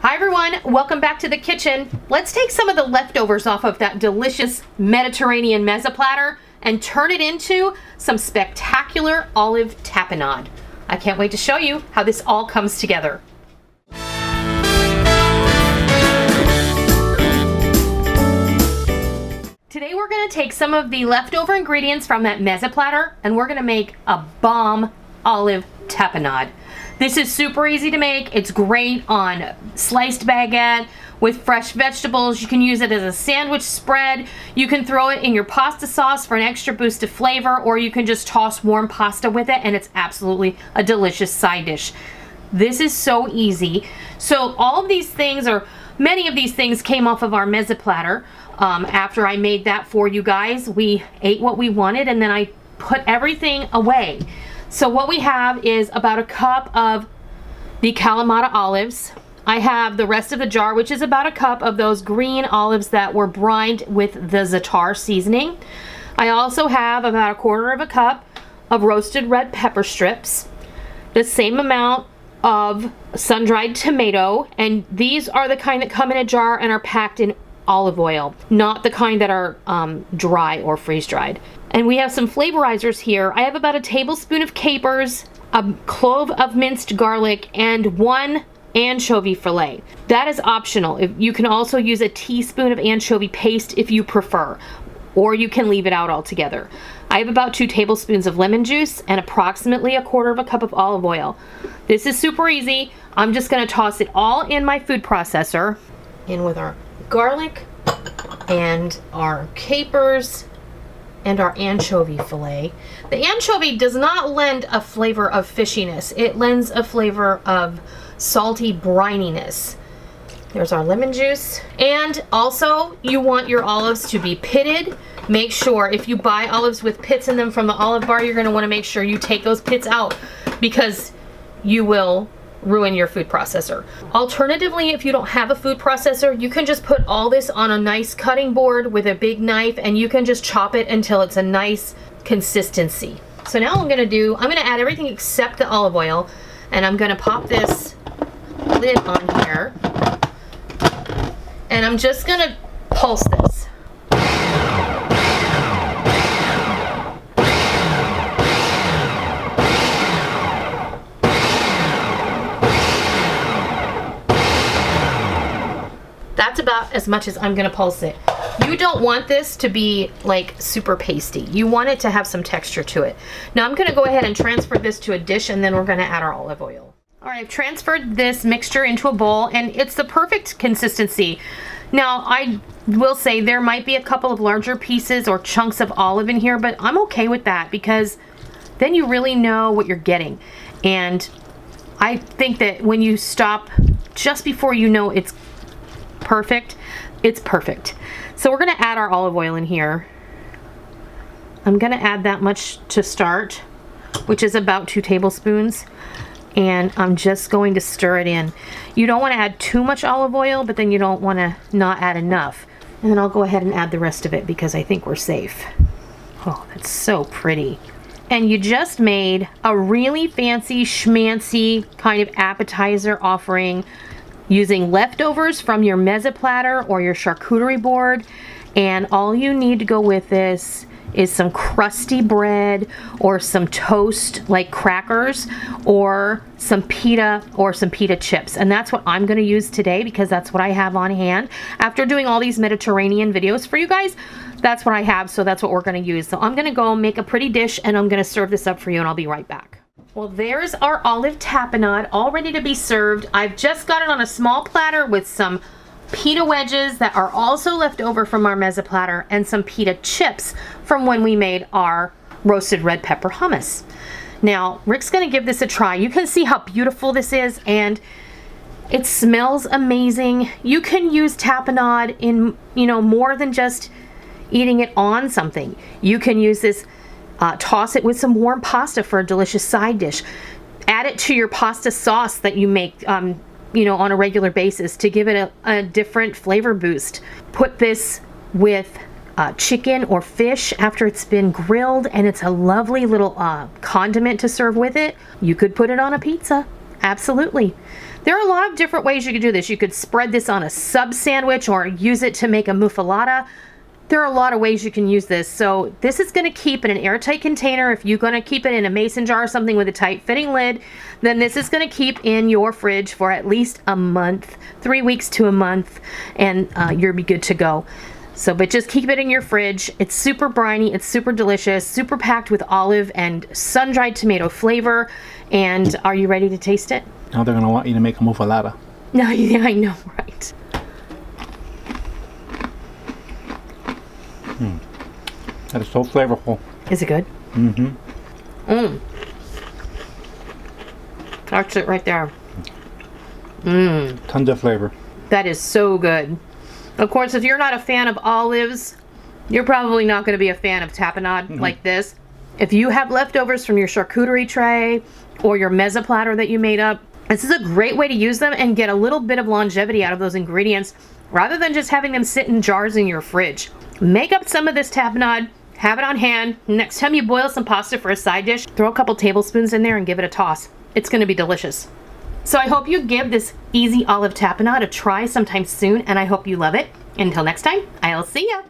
Hi everyone, welcome back to the kitchen. Let's take some of the leftovers off of that delicious Mediterranean Mezze platter and turn it into some spectacular olive tapenade. I can't wait to show you how this all comes together. Today we're going to take some of the leftover ingredients from that Mezze platter and we're going to make a bomb olive tapenade. This is super easy to make. It's great on sliced baguette with fresh vegetables. You can use it as a sandwich spread. You can throw it in your pasta sauce for an extra boost of flavor, or you can just toss warm pasta with it and it's absolutely a delicious side dish. This is so easy. So all of these things, or many of these things, came off of our Mezze platter. After I made that for you guys, we ate what we wanted and then I put everything away. So what we have is about a cup of the Kalamata olives. I have the rest of the jar, which is about a cup of those green olives that were brined with the za'atar seasoning. I also have about a quarter of a cup of roasted red pepper strips, the same amount of sun-dried tomato, and these are the kind that come in a jar and are packed in olive oil, not the kind that are dry or freeze-dried. And we have some flavorizers here. I have about a tablespoon of capers, a clove of minced garlic, and 1 anchovy fillet. That is optional. You can also use a teaspoon of anchovy paste if you prefer, or you can leave it out altogether. I have about 2 tablespoons of lemon juice and approximately a quarter of a cup of olive oil. This is super easy. I'm just gonna toss it all in my food processor, in with our garlic and our capers and our anchovy fillet. The anchovy does not lend a flavor of fishiness. It lends a flavor of salty brininess. There's our lemon juice. And also, you want your olives to be pitted. Make sure, if you buy olives with pits in them from the olive bar, you're gonna wanna make sure you take those pits out because you will ruin your food processor. Alternatively, if you don't have a food processor, you can just put all this on a nice cutting board with a big knife and you can just chop it until it's a nice consistency. So now I'm gonna add everything except the olive oil, and I'm gonna pop this lid on here and I'm just gonna pulse this. That's about as much as I'm gonna pulse it. You don't want this to be like super pasty. You want it to have some texture to it. Now I'm gonna go ahead and transfer this to a dish and then we're gonna add our olive oil. All right, I've transferred this mixture into a bowl and it's the perfect consistency. Now I will say there might be a couple of larger pieces or chunks of olive in here, but I'm okay with that because then you really know what you're getting. And I think that when you stop just before you know it's perfect, it's perfect. So we're gonna add our olive oil in here. I'm gonna add that much to start, which is about 2 tablespoons, and I'm just going to stir it in. You don't want to add too much olive oil, but then you don't want to not add enough. And then I'll go ahead and add the rest of it because I think we're safe. Oh, that's so pretty. And you just made a really fancy schmancy kind of appetizer offering using leftovers from your Mezze platter or your charcuterie board, and all you need to go with this is some crusty bread or some toast like crackers or some pita chips, and that's what I'm going to use today because that's what I have on hand. After doing all these Mediterranean videos for you guys, that's what I have, so that's what we're going to use. So I'm going to go make a pretty dish and I'm going to serve this up for you and I'll be right back. Well, there's our olive tapenade all ready to be served. I've just got it on a small platter with some pita wedges that are also left over from our Mezze platter and some pita chips from when we made our roasted red pepper hummus. Now, Rick's gonna give this a try. You can see how beautiful this is and it smells amazing. You can use tapenade in, more than just eating it on something. You can use this, toss it with some warm pasta for a delicious side dish. Add it to your pasta sauce that you make on a regular basis to give it a different flavor boost. Put this with chicken or fish after it's been grilled and it's a lovely little condiment to serve with it. You could put it on a pizza. Absolutely. There are a lot of different ways you could do this. You could spread this on a sub sandwich or use it to make a muffaletta. There are a lot of ways you can use this. So this is going to keep in an airtight container. If you're going to keep it in a mason jar or something with a tight fitting lid, then this is going to keep in your fridge for at least a month, 3 weeks to a month, and you'll be good to go. So, but just keep it in your fridge. It's super briny, it's super delicious, super packed with olive and sun-dried tomato flavor. And are you ready to taste it? Now they're gonna want you to make a muffaletta. No, yeah, I know, right? That is so flavorful. Is it good? Mm-hmm. That's it right there. Tons of flavor. That is so good. Of course, if you're not a fan of olives, you're probably not going to be a fan of tapenade like this. If you have leftovers from your charcuterie tray or your mezza platter that you made up, this is a great way to use them and get a little bit of longevity out of those ingredients rather than just having them sit in jars in your fridge. Make up some of this tapenade, have it on hand. Next time you boil some pasta for a side dish, throw a couple tablespoons in there and give it a toss. It's going to be delicious. So I hope you give this easy olive tapenade a try sometime soon, and I hope you love it. Until next time, I'll see ya.